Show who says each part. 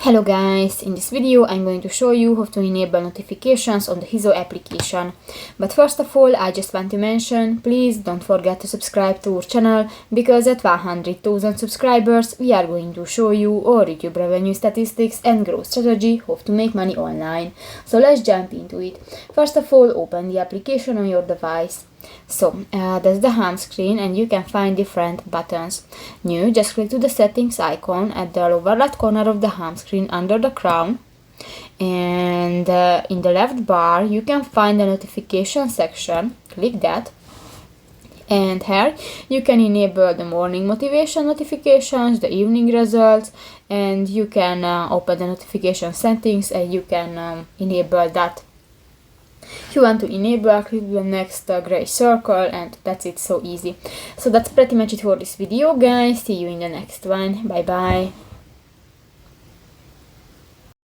Speaker 1: Hello guys, in this video I'm going to show you how to enable notifications on the Hizo application. But first of all, I just want to mention, please don't forget to subscribe to our channel, because at 100,000 subscribers we are going to show you our YouTube revenue statistics and growth strategy, how to make money online. So let's jump into it. First of all, open the application on your device. So that's the home screen, and you can find different buttons. New, just click to the settings icon at the lower left corner of the home screen under the crown, and in the left bar you can find the notification section. Click that, and here you can enable the morning motivation notifications, the evening results, and you can open the notification settings and you can enable that. If you want to enable, click the next gray circle, and that's it. So easy. So that's pretty much it for this video, guys. See you in the next one. Bye bye.